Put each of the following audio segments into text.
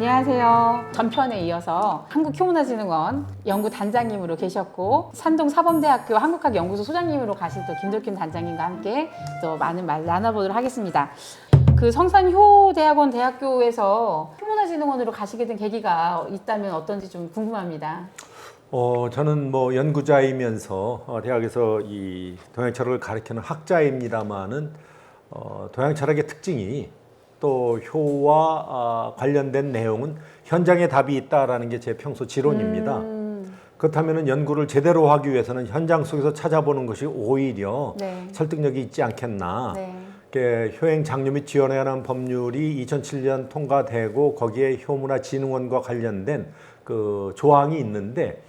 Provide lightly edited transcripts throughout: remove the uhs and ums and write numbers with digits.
안녕하세요. 전편에 이어서 한국효문화진흥원 연구단장님으로 계셨고 산동사범대학교 한국학연구소 소장님으로 가신 또 김덕균 단장님과 함께 또 많은 말 나눠보도록 하겠습니다. 그 성산효대학원 대학교에서 효문화진흥원으로 가시게 된 계기가 있다면 어떤지 좀 궁금합니다. 저는 뭐 연구자이면서 대학에서 이 동양철학을 가르치는 학자입니다만은 동양철학의 특징이 또 효와 관련된 내용은 현장에 답이 있다라는 게 제 평소 지론입니다. 그렇다면 연구를 제대로 하기 위해서는 현장 속에서 찾아보는 것이 오히려 네. 설득력이 있지 않겠나. 네. 효행 장려 및 지원에 관한 법률이 2007년 통과되고 거기에 효문화진흥원과 관련된 그 조항이 있는데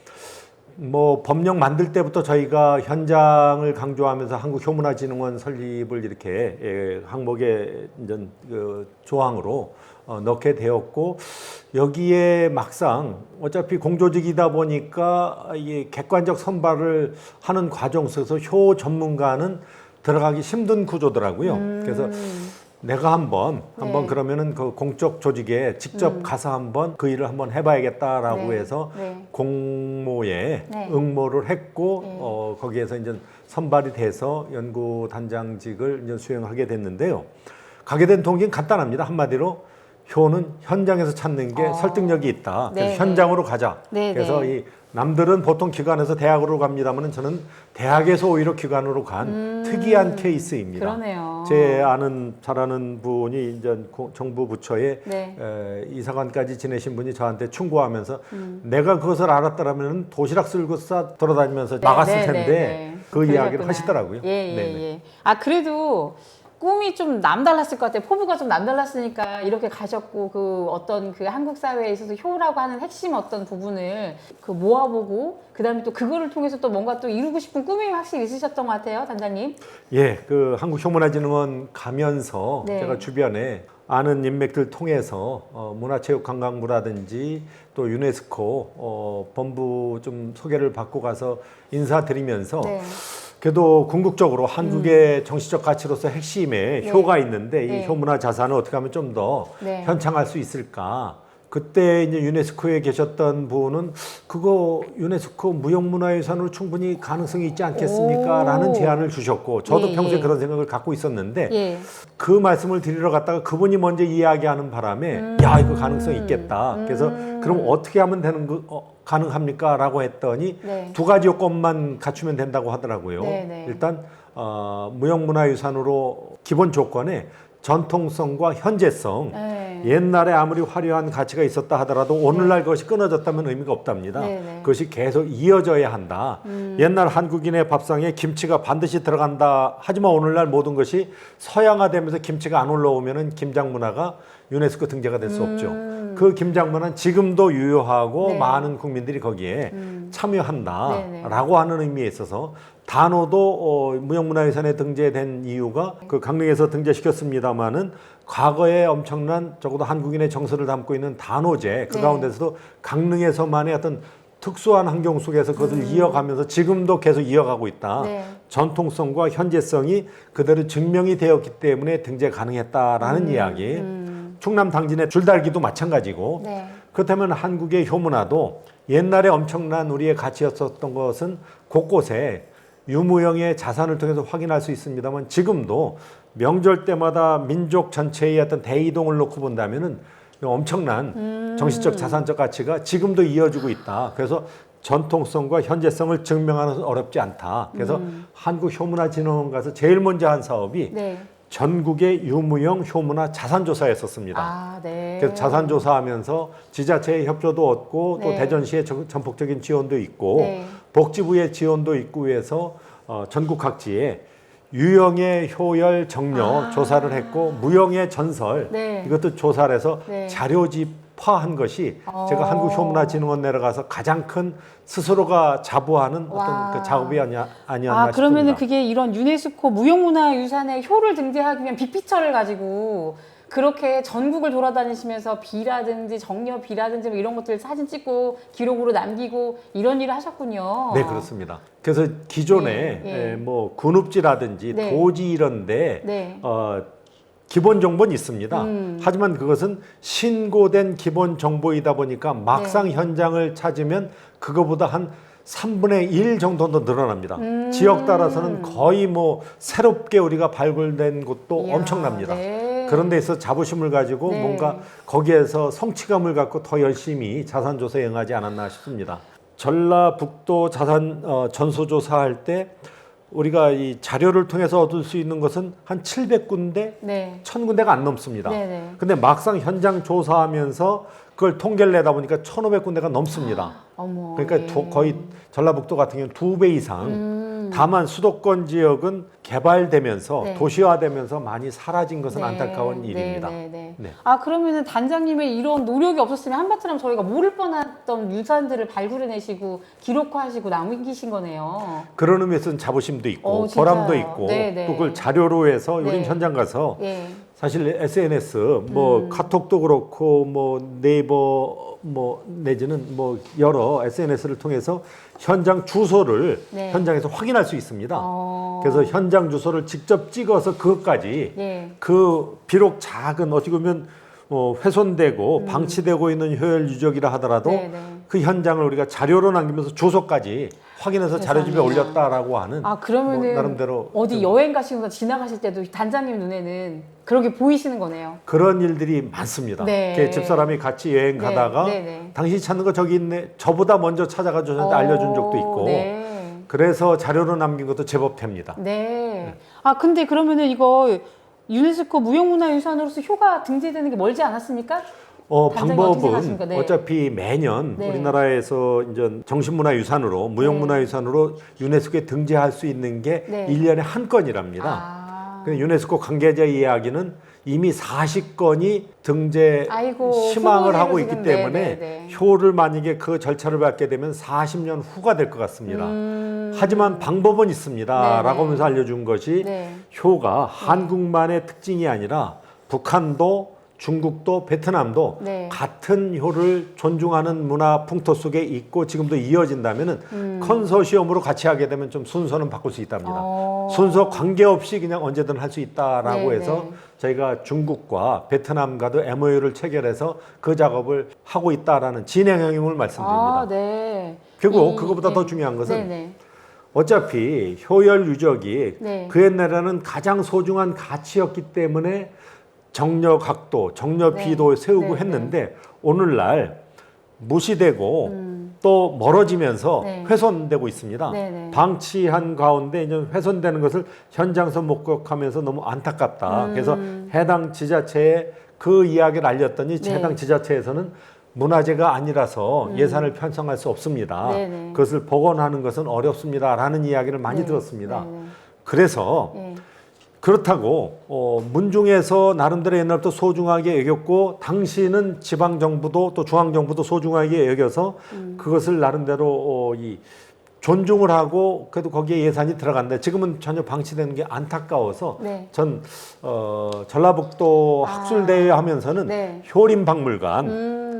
뭐 법령 만들 때부터 저희가 현장을 강조하면서 한국효문화진흥원 설립을 이렇게 항목의 그 조항으로 넣게 되었고 여기에 막상 어차피 공조직이다 보니까 이 객관적 선발을 하는 과정 속에서 효 전문가는 들어가기 힘든 구조더라고요. 그래서 내가 한번 네. 그러면은 그 공적 조직에 직접 가서 한번 그 일을 한번 해봐야겠다라고 네. 해서 네. 공모에 네. 응모를 했고 네. 거기에서 이제 선발이 돼서 연구 단장직을 이제 수행하게 됐는데요. 가게 된 동기는 간단합니다. 한마디로 효는 현장에서 찾는 게 설득력이 있다. 그래서 네. 현장으로 가자. 네. 그래서 네. 이 남들은 보통 기관에서 대학으로 갑니다만 저는 대학에서 오히려 기관으로 간 특이한 케이스입니다. 그러네요. 제 잘 아는 분이 이제 정부 부처에 네. 이사관까지 지내신 분이 저한테 충고하면서 내가 그것을 알았더라면 도시락 쓸고 돌아다니면서 막았을 네, 텐데 네, 네. 그 그러셨구나. 이야기를 하시더라고요. 예, 예, 네네. 예. 아, 그래도 꿈이 좀 남달랐을 것 같아요. 포부가 좀 남달랐으니까 이렇게 가셨고 그 어떤 그 한국 사회에 있어서 효라고 하는 핵심 어떤 부분을 그 모아보고 그다음에 또 그거를 통해서 또 뭔가 또 이루고 싶은 꿈이 확실히 있으셨던 것 같아요, 단장님. 예, 그 한국효문화진흥원 가면서 네. 제가 주변에 아는 인맥들 통해서 문화체육관광부라든지 또 유네스코 본부 좀 소개를 받고 가서 인사드리면서 네. 그래도 궁극적으로 한국의 정치적 가치로서 핵심에 네. 효가 있는데 네. 이 효문화 자산을 어떻게 하면 좀 더 네. 현창할 수 있을까? 그때 이제 유네스코에 계셨던 분은 그거 유네스코 무형문화유산으로 충분히 가능성이 있지 않겠습니까? 라는 제안을 주셨고 저도 예, 평소에 예. 그런 생각을 갖고 있었는데 예. 그 말씀을 드리러 갔다가 그분이 먼저 이야기하는 바람에 야 이거 가능성 있겠다. 그래서 그럼 어떻게 하면 가능합니까? 라고 했더니 네. 두 가지 요건만 갖추면 된다고 하더라고요. 네, 네. 일단 무형문화유산으로 기본 조건에 전통성과 현재성, 네. 옛날에 아무리 화려한 가치가 있었다 하더라도 오늘날 그것이 끊어졌다면 의미가 없답니다. 네, 네. 그것이 계속 이어져야 한다. 옛날 한국인의 밥상에 김치가 반드시 들어간다. 하지만 오늘날 모든 것이 서양화되면서 김치가 안 올라오면은 김장 문화가 유네스코 등재가 될 수 없죠. 그 김장 문화는 지금도 유효하고 네. 많은 국민들이 거기에 참여한다라고 네. 하는 의미에 있어서 단오도 무형문화유산에 등재된 이유가 그 강릉에서 등재시켰습니다마는 과거에 엄청난 적어도 한국인의 정서를 담고 있는 단오제 그 네. 가운데서도 강릉에서만의 어떤 특수한 환경 속에서 그것을 이어가면서 지금도 계속 이어가고 있다. 네. 전통성과 현재성이 그대로 증명이 되었기 때문에 등재 가능했다라는 이야기. 충남 당진의 줄달기도 마찬가지고 네. 그렇다면 한국의 효문화도 옛날에 엄청난 우리의 가치였었던 것은 곳곳에 유무형의 자산을 통해서 확인할 수 있습니다만 지금도 명절 때마다 민족 전체의 어떤 대이동을 놓고 본다면은 엄청난 정신적 자산적 가치가 지금도 이어지고 있다. 그래서 전통성과 현재성을 증명하는 것은 어렵지 않다. 그래서 한국효문화진흥원 가서 제일 먼저 한 사업이 네. 전국의 유무형 효문화 자산조사였었습니다. 아, 네. 그래서 자산조사하면서 지자체의 협조도 얻고 또 네. 대전시의 전폭적인 지원도 있고 네. 복지부의 지원도 있고 해서 전국 각지에 유형의 효열 정력 조사를 했고 무형의 전설 네. 이것도 조사를 해서 네. 자료집화한 것이 제가 한국효문화진흥원 내려가서 가장 큰 스스로가 자부하는 어떤 그 작업이 아니었나 그러면은 싶습니다. 그게 이런 유네스코 무형문화유산의 효를 등재하기 위한 빅피처를 가지고 그렇게 전국을 돌아다니시면서 비라든지 정려비라든지 뭐 이런 것들 사진 찍고 기록으로 남기고 이런 일을 하셨군요. 네, 그렇습니다. 그래서 기존에 네, 네. 뭐 군읍지라든지 네. 도지 이런데 네. 기본 정보는 있습니다. 하지만 그것은 신고된 기본 정보이다 보니까 막상 현장을 찾으면 그거보다 한 3분의 1 정도도 늘어납니다. 지역 따라서는 거의 뭐 새롭게 우리가 발굴된 곳도 이야, 엄청납니다. 네. 그런 데 있어 자부심을 가지고 네. 뭔가 거기에서 성취감을 갖고 더 열심히 자산조사에 응하지 않았나 싶습니다. 전라북도 자산 전수조사할 때 우리가 이 자료를 통해서 얻을 수 있는 것은 한 700군데, 네. 1000군데가 안 넘습니다. 네네. 근데 막상 현장 조사하면서 그걸 통계를 내다 보니까 1500군데가 넘습니다. 어머. 그러니까 예. 거의 전라북도 같은 경우는 2배 이상. 다만 수도권 지역은 개발되면서 네. 도시화되면서 많이 사라진 것은 네. 안타까운 일입니다. 네. 네. 아, 그러면은 단장님의 이런 노력이 없었으면 한바처럼 저희가 모를 뻔했던 유산들을 발굴해내시고 기록화하시고 남기신 거네요. 그런 의미에서는 자부심도 있고 진짜요. 보람도 있고 네. 또 그걸 자료로 해서 우리는 네. 현장 가서 예. 사실 SNS 뭐 카톡도 그렇고 뭐 네이버 뭐 내지는 뭐 여러 SNS를 통해서 현장 주소를 네. 현장에서 확인할 수 있습니다. 그래서 현장 주소를 직접 찍어서 그것까지 예. 그 비록 작은 어떻게 보면 훼손되고 방치되고 있는 효율 유적이라 하더라도 네. 그 현장을 우리가 자료로 남기면서 주소까지 확인해서 자료집에 세상에나. 올렸다라고 하는 아, 그러면은 뭐 나름대로 어디 여행 가시면서 지나가실 때도 단장님 눈에는 그렇게 보이시는 거네요. 그런 일들이 많습니다. 네. 그 집사람이 같이 여행 가다가 네. 당신 찾는 거 저기 있네. 저보다 먼저 찾아가지고 저한테 알려준 적도 있고. 네. 그래서 자료로 남긴 것도 제법 됩니다. 네. 아, 근데 그러면은 이거 유네스코 무형문화유산으로서 효가 등재되는 게 멀지 않았습니까? 단장님 어떻게 방법은 생각하십니까? 네. 어차피 매년 네. 우리나라에서 이제 정신문화유산으로 무형문화유산으로 유네스코에 등재할 수 있는 게 네. 1년에 한 건이랍니다. 아. 근데 유네스코 관계자 이야기는 이미 40건이 등재 아이고, 희망을 후보지로 하고 있기 지금, 때문에 네. 효를 만약에 그 절차를 밟게 되면 40년 후가 될 것 같습니다. 하지만 방법은 있습니다. 라고 하면서 알려준 것이 네. 효가 한국만의 특징이 아니라 북한도 중국도 베트남도 네. 같은 효를 존중하는 문화 풍토 속에 있고 지금도 이어진다면은 컨소시엄으로 같이 하게 되면 좀 순서는 바꿀 수 있답니다. 순서 관계없이 그냥 언제든 할 수 있다라고 네, 해서 네. 저희가 중국과 베트남과도 MOU를 체결해서 그 작업을 하고 있다라는 진행형임을 말씀드립니다. 아, 네. 그리고 그거보다 더 중요한 것은 네네. 어차피 효열 유적이 네. 그 옛날에는 가장 소중한 가치였기 때문에 정려 각도, 정려 네. 비도 세우고 네, 했는데 오늘날 무시되고 또 멀어지면서 네. 훼손되고 있습니다. 네, 네. 방치한 가운데 이제 훼손되는 것을 현장에서 목격하면서 너무 안타깝다. 그래서 해당 지자체에 그 이야기를 알렸더니 네. 해당 지자체에서는 문화재가 아니라서 예산을 편성할 수 없습니다. 네, 네. 그것을 복원하는 것은 어렵습니다라는 이야기를 많이 네. 들었습니다. 네, 네. 그래서 네. 그렇다고 문중에서 나름대로 옛날부터 소중하게 여겼고 당시는 지방 정부도 또 중앙 정부도 소중하게 여겨서 그것을 나름대로 이 존중을 하고 그래도 거기에 예산이 들어간다. 지금은 전혀 방치되는 게 안타까워서 네. 전 전라북도 학술대회 하면서는 네. 효림박물관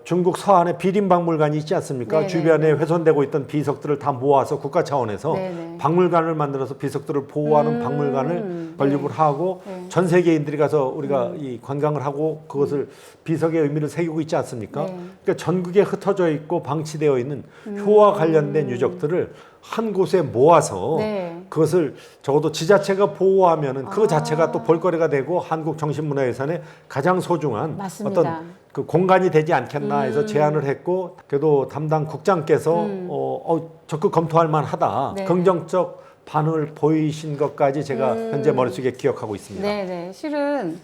중국 서안에 비림박물관이 있지 않습니까? 네네. 주변에 훼손되고 있던 비석들을 다 모아서 국가 차원에서 네네. 박물관을 만들어서 비석들을 보호하는 박물관을 건립을 하고 네. 전 세계인들이 가서 우리가 이 관광을 하고 그것을 비석의 의미를 새기고 있지 않습니까? 네. 그러니까 전국에 흩어져 있고 방치되어 있는 효와 관련된 유적들을 한 곳에 모아서 네. 그것을 적어도 지자체가 보호하면은 그 자체가 또 볼거리가 되고 한국 정신문화유산의 가장 소중한 맞습니다. 어떤 그 공간이 되지 않겠나 해서 제안을 했고 그래도 담당 국장께서 적극 검토할 만하다. 네. 긍정적 반응을 보이신 것까지 제가 현재 머릿속에 기억하고 있습니다. 네네. 실은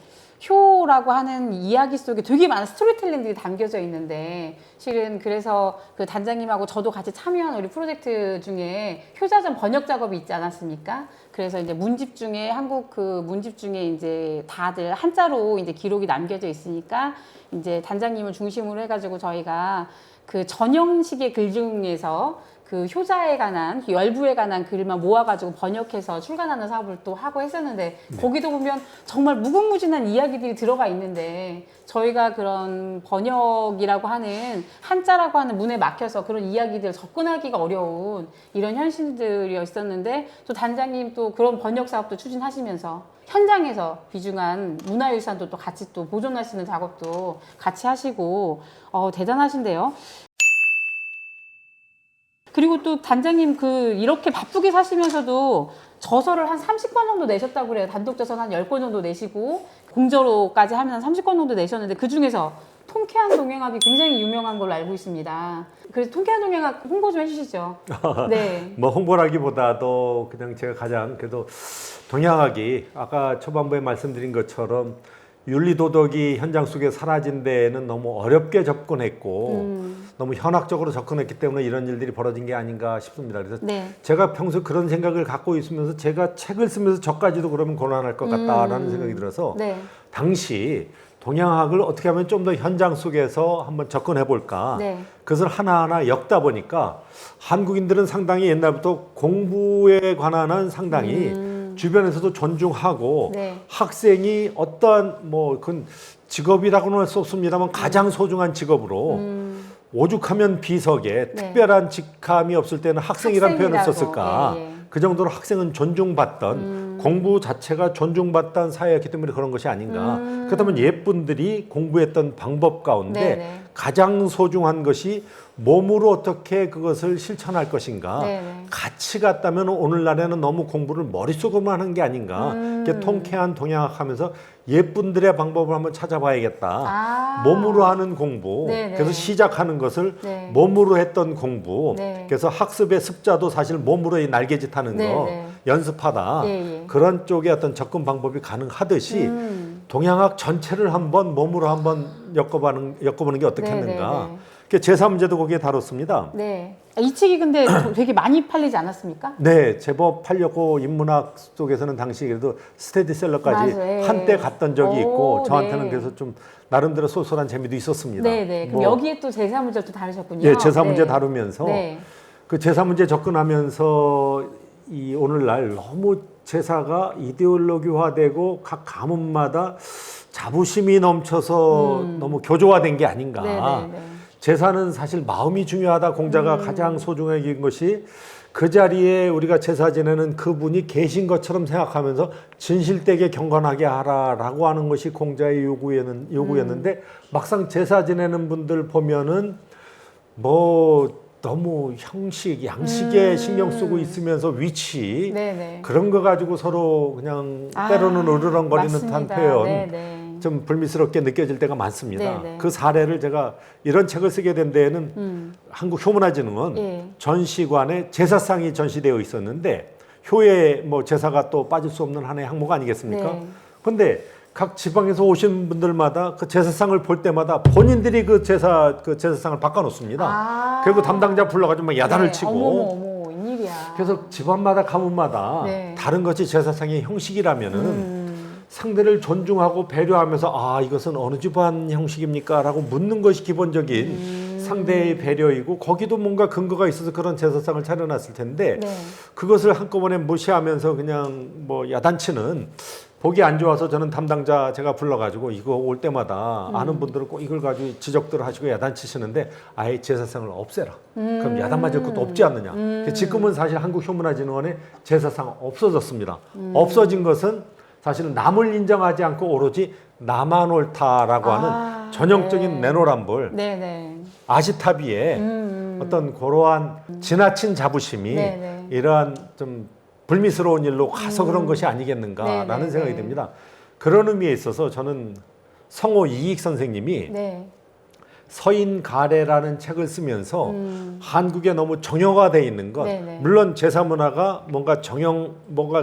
효라고 하는 이야기 속에 되게 많은 스토리텔링들이 담겨져 있는데 실은 그래서 그 단장님하고 저도 같이 참여한 우리 프로젝트 중에 효자전 번역 작업이 있지 않았습니까? 그래서 이제 문집 중에 한국 그 문집 중에 이제 다들 한자로 이제 기록이 남겨져 있으니까 이제 단장님을 중심으로 해가지고 저희가 그 전형식의 글 중에서 그 그 효자에 관한 열부에 관한 글만 모아가지고 번역해서 출간하는 사업을 또 하고 했었는데 거기도 보면 정말 무궁무진한 이야기들이 들어가 있는데 저희가 그런 번역이라고 하는 한자라고 하는 문에 막혀서 그런 이야기들을 접근하기가 어려운 이런 현실들이 있었는데 또 단장님 또 그런 번역 사업도 추진하시면서 현장에서 귀중한 문화유산도 또 같이 또 보존하시는 작업도 같이 하시고 대단하신데요. 그리고 또 단장님 이렇게 바쁘게 사시면서도 저서를 한 30권 정도 내셨다고 그래요. 단독 저서 한 10권 정도 내시고 공저로까지 하면 한 30권 정도 내셨는데 그중에서 통쾌한 동행학이 굉장히 유명한 걸로 알고 있습니다. 그래서 통쾌한 동행학 홍보 좀 해주시죠. 네. 뭐 홍보라기보다도 그냥 제가 가장 그래도 동양학이 아까 초반부에 말씀드린 것처럼 윤리도덕이 현장 속에 사라진 데에는 너무 어렵게 접근했고 너무 현학적으로 접근했기 때문에 이런 일들이 벌어진 게 아닌가 싶습니다. 그래서 네. 제가 평소 그런 생각을 갖고 있으면서 제가 책을 쓰면서 저까지도 그러면 곤란할 것 같다라는 생각이 들어서 네. 당시 동양학을 어떻게 하면 좀 더 현장 속에서 한번 접근해 볼까. 네. 그것을 하나하나 엮다 보니까 한국인들은 상당히 옛날부터 공부에 관한 한 상당히 주변에서도 존중하고 네. 학생이 어떠한 그 직업이라고는 할 수 없습니다만 가장 소중한 직업으로 오죽하면 비석에 네. 특별한 직함이 없을 때는 학생이라는 표현을 학생이라고. 썼을까. 예, 예. 그 정도로 학생은 존중받던 공부 자체가 존중받던 사회였기 때문에 그런 것이 아닌가. 그렇다면 옛분들이 공부했던 방법 가운데 네네. 가장 소중한 것이 몸으로 어떻게 그것을 실천할 것인가. 네네. 같이 갔다면 오늘날에는 너무 공부를 머릿속으로만 하는 게 아닌가. 이렇게 통쾌한 동양학 하면서 옛분들의 방법을 한번 찾아봐야겠다. 몸으로 하는 공부. 네네. 그래서 시작하는 것을 네. 몸으로 했던 공부. 네. 그래서 학습의 습자도 사실 몸으로 이 날개짓 하는 거 네네. 연습하다. 예, 예. 그런 쪽의 어떤 접근 방법이 가능하듯이 동양학 전체를 한번 몸으로 한번 엮어보는 게 어떻겠는가. 네네네. 제3문제도 거기에 다뤘습니다. 네. 이 책이 근데 되게 많이 팔리지 않았습니까? 네, 제법 팔렸고 인문학 쪽에서는 당시 그래도 스테디셀러까지 맞아요. 예. 한때 갔던 적이 있고 오, 저한테는 네. 그래서 좀 나름대로 쏠쏠한 재미도 있었습니다. 네네. 그럼 뭐, 여기에 또 제3문제를 또 다루셨군요. 예, 제3문제 네. 다루면서 네. 그 제3문제 접근하면서 이 오늘날 너무 제사가 이데올로기화되고 각 가문마다 자부심이 넘쳐서 너무 교조화된 게 아닌가. 네네네. 제사는 사실 마음이 중요하다. 공자가 가장 소중하게 여긴 것이 그 자리에 우리가 제사 지내는 그분이 계신 것처럼 생각하면서 진실되게 경건하게 하라라고 하는 것이 공자의 요구였는데 막상 제사 지내는 분들 보면은 너무 형식, 양식에 신경 쓰고 있으면서 위치 네네. 그런 거 가지고 서로 그냥 때로는 으르렁거리는 듯한 맞습니다. 표현 네네. 좀 불미스럽게 느껴질 때가 많습니다. 네네. 그 사례를 제가 이런 책을 쓰게 된 데에는 한국효문화진흥원 예. 전시관에 제사상이 전시되어 있었는데 효에 제사가 또 빠질 수 없는 하나의 항목 아니겠습니까? 네. 근데 각 지방에서 오신 분들마다 그 제사상을 볼 때마다 본인들이 그 제사상을 바꿔놓습니다. 그리고 담당자 불러가지고 막 야단을 네. 치고. 어머, 웬일이야. 그래서 집안마다 가문마다 네. 다른 것이 제사상의 형식이라면은 상대를 존중하고 배려하면서 이것은 어느 집안 형식입니까? 라고 묻는 것이 기본적인 상대의 배려이고 거기도 뭔가 근거가 있어서 그런 제사상을 차려놨을 텐데 네. 그것을 한꺼번에 무시하면서 그냥 야단치는 보기 안 좋아서 저는 담당자 제가 불러가지고 이거 올 때마다 아는 분들은 꼭 이걸 가지고 지적들을 하시고 야단치시는데 아예 제사상을 없애라. 그럼 야단 맞을 것도 없지 않느냐. 지금은 사실 한국효문화진흥원에 제사상 없어졌습니다. 없어진 것은 사실은 남을 인정하지 않고 오로지 나만 옳다라고 하는 전형적인 네. 내노란불 네네. 아시타비의 어떤 그러한 지나친 자부심이 네네. 이러한 좀 불미스러운 일로 가서 그런 것이 아니겠는가라는 네네네. 생각이 듭니다. 그런 의미에 있어서 저는 성호 이익 선생님이 네. 서인가래라는 책을 쓰면서 한국에 너무 정형화되어 있는 것. 네네. 물론 제사문화가 뭔가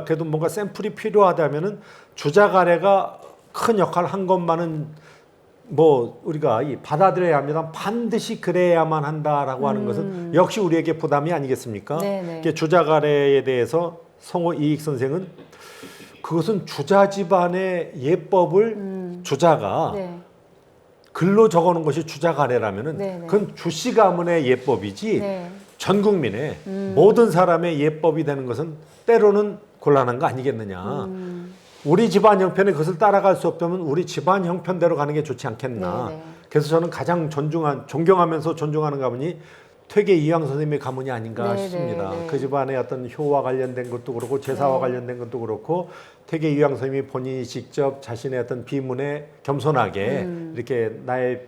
그래도 뭔가 샘플이 필요하다면은 주자가래가 큰 역할을 한 것만은 우리가 받아들여야 합니다. 반드시 그래야만 한다라고 하는 것은 역시 우리에게 부담이 아니겠습니까? 네네. 주자가래에 대해서 성호 이익 선생은 그것은 주자 집안의 예법을 주자가 네. 글로 적어놓은 것이 주자가래라면은 네네. 그건 주씨 가문의 예법이지 네. 전 국민의 모든 사람의 예법이 되는 것은 때로는 곤란한 거 아니겠느냐. 우리 집안 형편에 그것을 따라갈 수 없다면 우리 집안 형편대로 가는 게 좋지 않겠나. 네네. 그래서 저는 가장 존경하면서 존중하는 가문이 퇴계 이황 선생님의 가문이 아닌가 네네, 싶습니다. 네. 그 집안의 어떤 효와 관련된 것도 그렇고 제사와 네. 관련된 것도 그렇고 퇴계 이황 선생님이 본인이 직접 자신의 어떤 비문에 겸손하게 이렇게 나의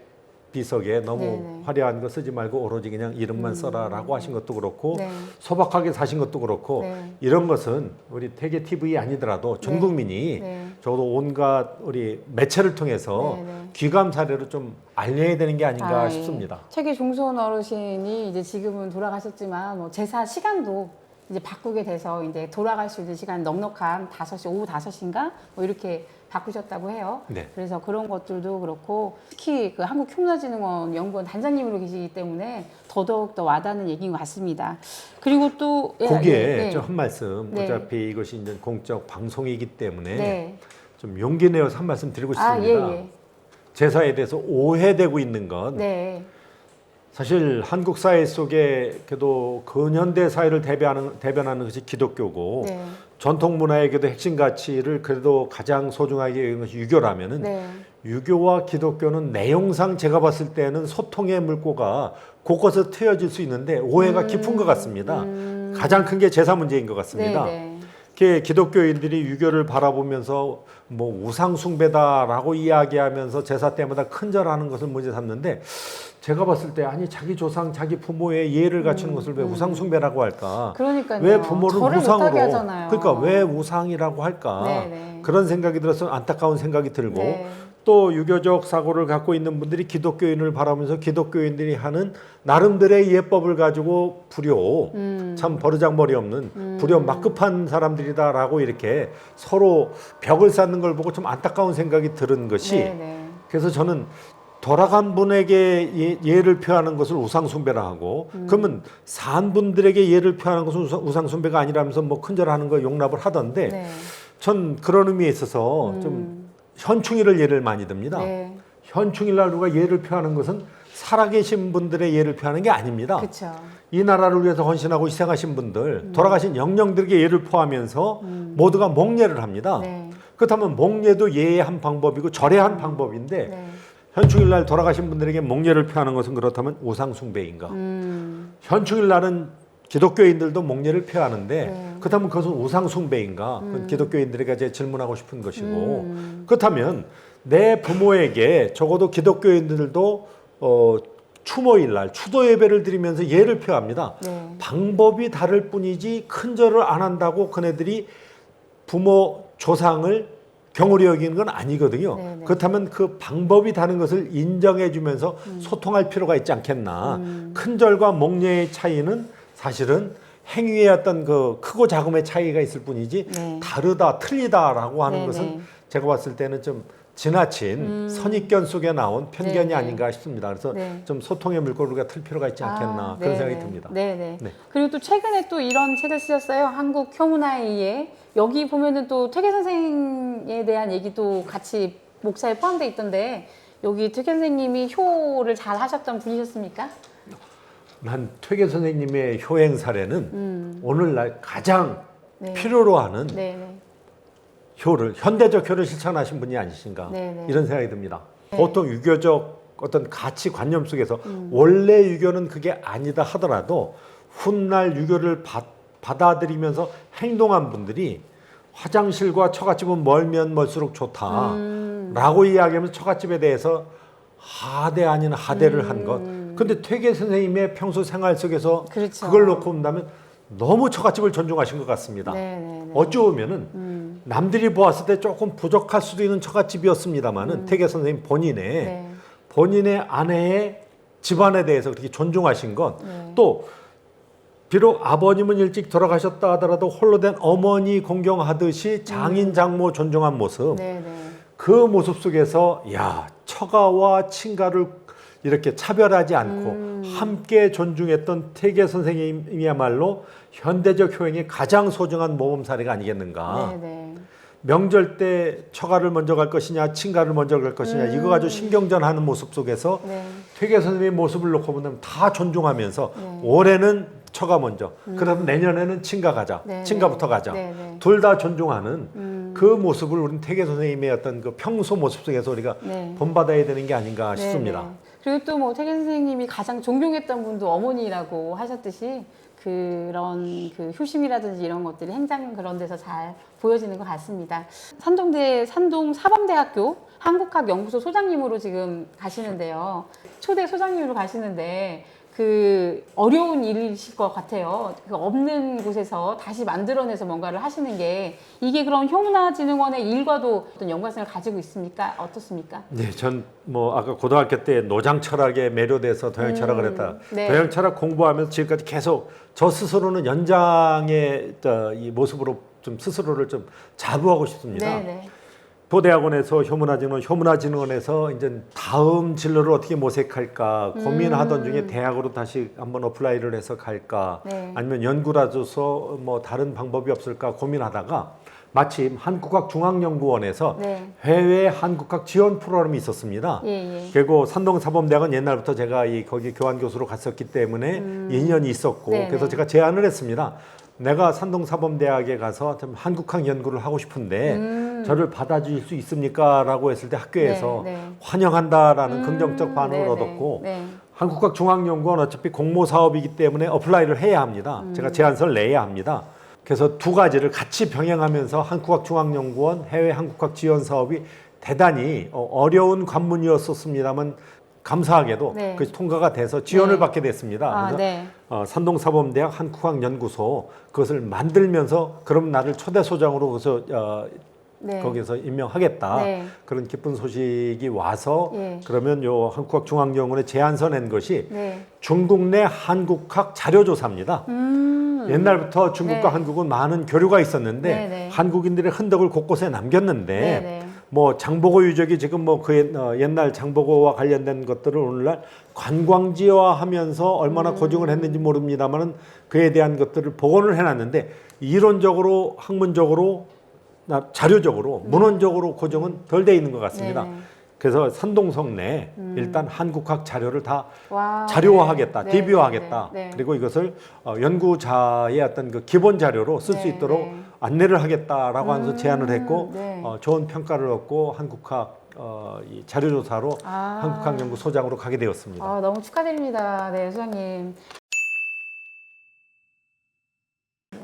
비석에 너무 네네. 화려한 거 쓰지 말고 오로지 그냥 이름만 써라라고 하신 것도 그렇고 네. 소박하게 사신 것도 그렇고 네. 이런 것은 우리 퇴계 TV 아니더라도 전 네. 국민이 네. 적어도 온갖 우리 매체를 통해서 네, 네. 귀감 사례로 좀 알려야 되는 게 아닌가 아, 예. 싶습니다. 최기 종손 어르신이 이제 지금은 돌아가셨지만 뭐 제사 시간도 이제 바꾸게 돼서 이제 돌아갈 수 있는 시간 넉넉한 5시, 오후 5시인가 뭐 이렇게 바꾸셨다고 해요. 네. 그래서 그런 것들도 그렇고 특히 그 한국흉내진흥원 연구원 단장님으로 계시기 때문에 더더욱 더 와닿는 얘기인 것 같습니다. 그리고 또 거기에 좀 한 말씀 네. 어차피 이것이 이제 공적 방송이기 때문에 네. 좀 용기 내어서 한 말씀 드리고 아, 싶습니다. 예, 예. 제사에 대해서 오해되고 있는 건 네. 사실 한국 사회 속에 그래도 근현대 사회를 대변하는 것이 기독교고 네. 전통 문화에게도 핵심 가치를 그래도 가장 소중하게 여기는 것이 유교라면은 네. 유교와 기독교는 내용상 제가 봤을 때는 소통의 물꼬가 곳곳에 트여질 수 있는데 오해가 깊은 것 같습니다. 가장 큰 게 제사 문제인 것 같습니다. 네. 그 기독교인들이 유교를 바라보면서 뭐 우상 숭배다라고 이야기하면서 제사 때마다 큰절하는 것을 문제 삼는데 제가 봤을 때 아니 자기 조상 자기 부모의 예를 갖추는 것을 왜 우상 숭배라고 할까? 그러니까요. 왜 부모를 절을 우상으로 못하게 하잖아요. 그러니까 왜 우상이라고 할까? 네네. 그런 생각이 들어서 안타까운 생각이 들고 네. 또 유교적 사고를 갖고 있는 분들이 기독교인을 바라보면서 기독교인들이 하는 나름대로의 예법을 가지고 불효 참 버르장머리 없는 불효 막급한 사람들이다라고 이렇게 서로 벽을 쌓는 걸 보고 좀 안타까운 생각이 들은 것이 네네. 그래서 저는 돌아간 분에게 예를 표하는 것을 우상숭배라 하고 그러면 산 분들에게 예를 표하는 것은 우상숭배가 아니라면서 뭐 큰절하는 거 용납을 하던데 네. 전 그런 의미에 있어서 좀 현충일을 예를 많이 듭니다. 네. 현충일날 누가 예를 표하는 것은 살아계신 분들의 예를 표하는 게 아닙니다. 그렇죠. 이 나라를 위해서 헌신하고 희생하신 분들, 돌아가신 영령들에게 예를 포하면서 모두가 목례를 합니다. 네. 그렇다면 목례도 예의 한 방법이고 절의 한 방법인데 네. 현충일날 돌아가신 분들에게 목례를 표하는 것은 그렇다면 우상숭배인가? 현충일날은 기독교인들도 목례를 표하는데 네. 그렇다면 그것은 우상숭배인가? 그건 기독교인들에게 제 질문하고 싶은 것이고 그렇다면 내 부모에게 적어도 기독교인들도 추모일날 추도 예배를 드리면서 예를 표합니다. 네. 방법이 다를 뿐이지 큰절을 안 한다고 그네들이 부모 조상을 경홀히 여기는 건 아니거든요. 네네. 그렇다면 그 방법이 다른 것을 인정해 주면서 소통할 필요가 있지 않겠나. 큰절과 목례의 차이는 사실은 행위의 어떤 그 크고 작음의 차이가 있을 뿐이지 네. 다르다, 틀리다라고 하는 네네. 것은 제가 봤을 때는 좀 지나친 선입견 속에 나온 편견이 네네. 아닌가 싶습니다. 그래서 네. 좀 소통의 물꼬를 우리가 틀 필요가 있지 않겠나 그런 생각이 듭니다. 네네. 네. 그리고 또 최근에 또 이런 책을 쓰셨어요. 한국 효문화에 여기 보면은 또 퇴계 선생에 대한 얘기도 같이 목차에 포함되어 있던데 여기 퇴계 선생님이 효를 잘 하셨던 분이셨습니까? 난 퇴계 선생님의 효행 사례는 오늘날 가장 네. 필요로 하는 네네. 효를 현대적 효를 실천하신 분이 아니신가 네네. 이런 생각이 듭니다. 네. 보통 유교적 어떤 가치 관념 속에서 원래 유교는 그게 아니다 하더라도 훗날 유교를 받아들이면서 행동한 분들이 화장실과 처갓집은 멀면 멀수록 좋다라고 이야기하면서 처갓집에 대해서 하대 아닌 하대를 한 것. 근데 퇴계 선생님의 평소 생활 속에서 그렇죠. 그걸 놓고 본다면 너무 처갓집을 존중하신 것 같습니다. 네네네. 어찌 보면은 남들이 보았을 때 조금 부족할 수도 있는 처갓집이었습니다만은 퇴계 선생님 네. 본인의 아내의 집안에 대해서 그렇게 존중하신 것, 네. 또 비록 아버님은 일찍 돌아가셨다 하더라도 홀로 된 어머니 공경하듯이 장인 장모 존중한 모습, 네네. 그 모습 속에서 야 처가와 친가를 이렇게 차별하지 않고 함께 존중했던 퇴계 선생님이야말로 현대적 효행의 가장 소중한 모범 사례가 아니겠는가. 네네. 명절 때 처가를 먼저 갈 것이냐 친가를 먼저 갈 것이냐 이거 가지고 신경전하는 모습 속에서 네. 퇴계 선생님의 모습을 놓고 보면 다 존중하면서 올해는 처가 먼저. 그럼 내년에는 친가 가자. 네, 친가부터 네. 가자. 네, 네. 둘 다 존중하는 그 모습을 우리는 태계 선생님의 어떤 그 평소 모습 속에서 우리가 네. 본받아야 되는 게 아닌가 네, 싶습니다. 네. 그리고 또 뭐 태계 선생님이 가장 존경했던 분도 어머니라고 하셨듯이 그런 그 효심이라든지 이런 것들이 행장 그런 데서 잘 보여지는 것 같습니다. 산동 사범대학교 한국학연구소 소장님으로 지금 가시는데요. 초대 소장님으로 가시는데 그 어려운 일이실 것 같아요. 그 없는 곳에서 다시 만들어내서 뭔가를 하시는 게 이게 그럼 효문화진흥원의 일과도 어떤 연관성을 가지고 있습니까? 어떻습니까? 네, 전 뭐 아까 고등학교 때 노장 철학에 매료돼서 도형 철학을 했다. 네. 도형 철학 공부하면서 지금까지 계속 저 스스로는 연장의 이 모습으로 좀 스스로를 좀 자부하고 싶습니다. 네, 네. 도대학원에서 효문화진흥원에서 이제 다음 진로를 어떻게 모색할까 고민하던 중에 대학으로 다시 한번 어플라이를 해서 갈까 네. 아니면 연구라줘서 뭐 다른 방법이 없을까 고민하다가 마침 한국학중앙연구원에서 네. 해외 한국학 지원 프로그램이 있었습니다. 예, 예. 그리고 산동사범대학은 옛날부터 제가 거기 교환 교수로 갔었기 때문에 인연이 있었고 네네. 그래서 제가 제안을 했습니다. 내가 산동사범대학에 가서 좀 한국학 연구를 하고 싶은데 저를 받아주실 수 있습니까? 라고 했을 때 학교에서 네, 네. 환영한다라는 긍정적 반응을 네네. 얻었고 네. 한국학중앙연구원 어차피 공모 사업이기 때문에 어플라이를 해야 합니다. 제가 제안서를 내야 합니다. 그래서 두 가지를 같이 병행하면서 한국학중앙연구원 해외 한국학 지원 사업이 대단히 어려운 관문이었었습니다만 감사하게도 네. 그것이 통과가 돼서 지원을 네. 받게 됐습니다. 아, 그래서 네. 산동사범대학 한국학연구소 그것을 만들면서 그럼 나를 초대 소장으로 그래서 네. 거기서 임명하겠다. 네. 그런 기쁜 소식이 와서 예. 그러면 요 한국학중앙연구원에 제안서 낸 것이 네. 중국 내 한국학 자료조사입니다. 옛날부터 중국과 네. 한국은 많은 교류가 있었는데 네, 네. 한국인들의 흔적을 곳곳에 남겼는데 네, 네. 뭐 장보고 유적이 지금 뭐 그 옛날 장보고와 관련된 것들을 오늘날 관광지화하면서 얼마나 고증을 했는지 모릅니다만은 그에 대한 것들을 복원을 해놨는데 이론적으로 학문적으로 자료적으로 문헌적으로 고증은 덜 돼 있는 것 같습니다. 네, 네. 그래서 산동성 내 일단 한국학 자료를 다 와, 자료화하겠다, 네. DB화하겠다. 네, 네. 그리고 이것을 연구자의 어떤 그 기본 자료로 쓸 수 네, 있도록 네. 안내를 하겠다라고 하면서 제안을 했고 네. 좋은 평가를 얻고 한국학 이 자료조사로 아. 한국학 연구소장으로 가게 되었습니다. 아, 너무 축하드립니다. 네, 소장님.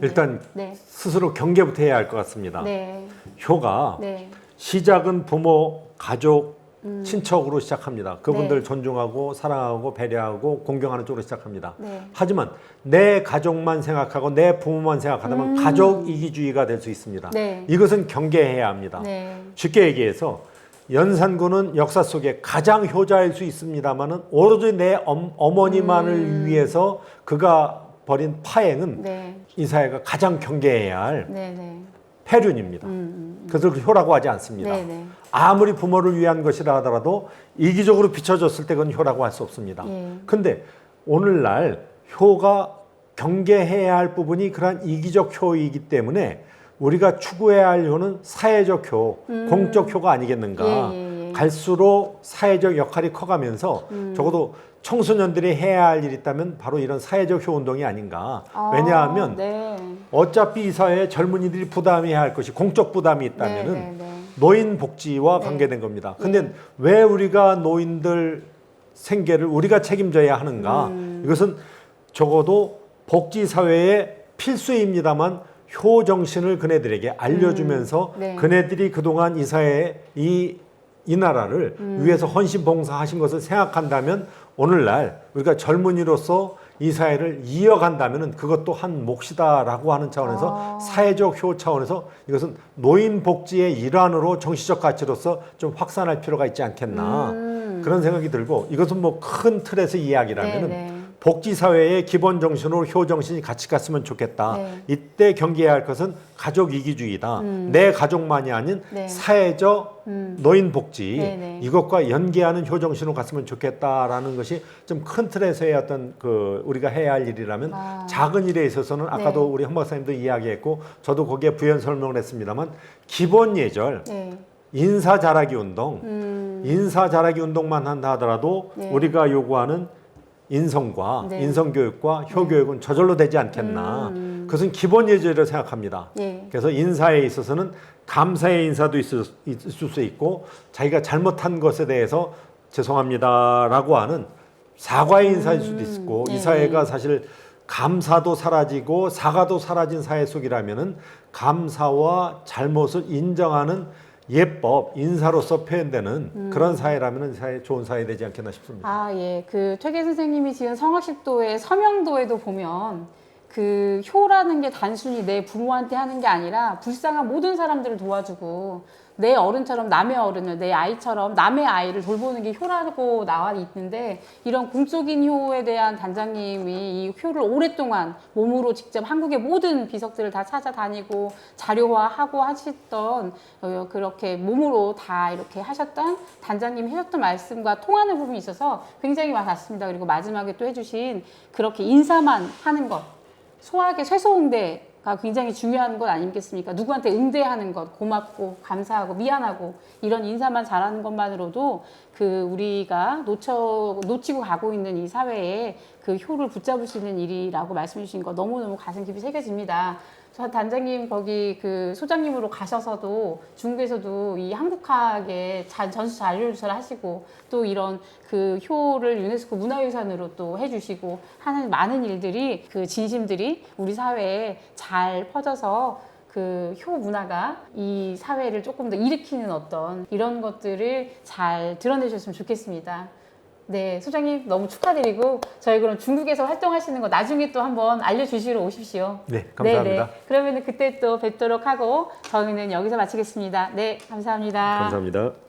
일단 네. 스스로 경계부터 해야 할 것 같습니다. 네. 효가 네. 시작은 부모, 가족, 친척으로 시작합니다. 그분들 네. 존중하고 사랑하고 배려하고 공경하는 쪽으로 시작합니다. 네. 하지만 내 가족만 생각하고 내 부모만 생각하다면 가족 이기주의가 될 수 있습니다. 네. 이것은 경계해야 합니다. 네. 쉽게 얘기해서 연산군은 역사 속에 가장 효자일 수 있습니다만은 오로지 내 어머니만을 위해서 그가 벌인 파행은 네. 이 사회가 가장 경계해야 할 네. 네. 폐륜입니다. 그것을 효라고 하지 않습니다. 네. 네. 아무리 부모를 위한 것이라 하더라도 이기적으로 비춰졌을 때 그건 효라고 할 수 없습니다. 예. 근데 오늘날 효가 경계해야 할 부분이 그러한 이기적 효이기 때문에 우리가 추구해야 할 효는 사회적 효, 공적 효가 아니겠는가. 예. 갈수록 사회적 역할이 커가면서 적어도 청소년들이 해야 할 일이 있다면 바로 이런 사회적 효 운동이 아닌가. 아, 왜냐하면 네. 어차피 이 사회에 젊은이들이 부담해야 할 것이 공적 부담이 있다면은 네, 네, 네. 노인 복지와 네. 관계된 겁니다. 근데 왜 우리가 노인들 생계를 우리가 책임져야 하는가? 이것은 적어도 복지 사회의 필수입니다만 효 정신을 그네들에게 알려주면서 네. 그네들이 그동안 이 사회에 이 나라를 위해서 헌신 봉사하신 것을 생각한다면 오늘날 우리가 젊은이로서 이 사회를 이어간다면 그것도 한 몫이다라고 하는 차원에서 사회적 효 차원에서 이것은 노인 복지의 일환으로 정치적 가치로서 좀 확산할 필요가 있지 않겠나 그런 생각이 들고 이것은 뭐 큰 틀에서 이야기라면 네. 복지 사회의 기본 정신으로 효 정신이 같이 갔으면 좋겠다. 네. 이때 경계해야 할 것은 가족 이기주의다. 내 가족만이 아닌 네. 사회적 노인 복지 네네. 이것과 연계하는 효 정신으로 갔으면 좋겠다라는 것이 좀 큰 틀에서의 어떤 그 우리가 해야 할 일이라면 작은 일에 있어서는 아까도 네. 우리 헌 박사님도 이야기했고 저도 거기에 부연 설명을 했습니다만 기본 예절 네. 인사 잘하기 운동 인사 잘하기 운동만 한다 하더라도 네. 우리가 요구하는 인성과 네. 인성교육과 효교육은 저절로 되지 않겠나. 그것은 기본 예절이라고 생각합니다. 네. 그래서 인사에 있어서는 감사의 인사도 있을 수 있고 자기가 잘못한 것에 대해서 죄송합니다라고 하는 사과의 인사일 수도 있고 네. 이 사회가 사실 감사도 사라지고 사과도 사라진 사회 속이라면은 감사와 잘못을 인정하는 예법, 인사로서 표현되는 그런 사회라면 사회 좋은 사회 되지 않겠나 싶습니다. 아, 예. 그 퇴계 선생님이 지은 성학십도의 서명도에도 보면 그 효라는 게 단순히 내 부모한테 하는 게 아니라 불쌍한 모든 사람들을 도와주고 내 어른처럼 남의 어른을, 내 아이처럼 남의 아이를 돌보는 게 효라고 나와 있는데 이런 공적인 효에 대한 단장님이 이 효를 오랫동안 몸으로 직접 한국의 모든 비석들을 다 찾아다니고 자료화하고 하셨던 그렇게 몸으로 다 이렇게 하셨던 단장님이 하셨던 말씀과 통하는 부분이 있어서 굉장히 와닿습니다. 그리고 마지막에 또 해주신 그렇게 인사만 하는 것 소학의 쇠소응대가 굉장히 중요한 것 아니겠습니까? 누구한테 응대하는 것, 고맙고 감사하고 미안하고 이런 인사만 잘하는 것만으로도 그 우리가 놓치고 가고 있는 이 사회에 그 효를 붙잡을 수 있는 일이라고 말씀해 주신 거 너무너무 가슴 깊이 새겨집니다. 저 단장님 거기 그 소장님으로 가셔서도 중국에서도 이 한국학에 전수 자료 조사를 하시고 또 이런 그 효를 유네스코 문화유산으로 또 해주시고 하는 많은 일들이 그 진심들이 우리 사회에 잘 퍼져서 그 효 문화가 이 사회를 조금 더 일으키는 어떤 이런 것들을 잘 드러내주셨으면 좋겠습니다. 네, 소장님 너무 축하드리고 저희 그럼 중국에서 활동하시는 거 나중에 또 한번 알려주시러 오십시오. 네, 감사합니다. 네. 그러면 그때 또 뵙도록 하고 저희는 여기서 마치겠습니다. 네, 감사합니다. 감사합니다.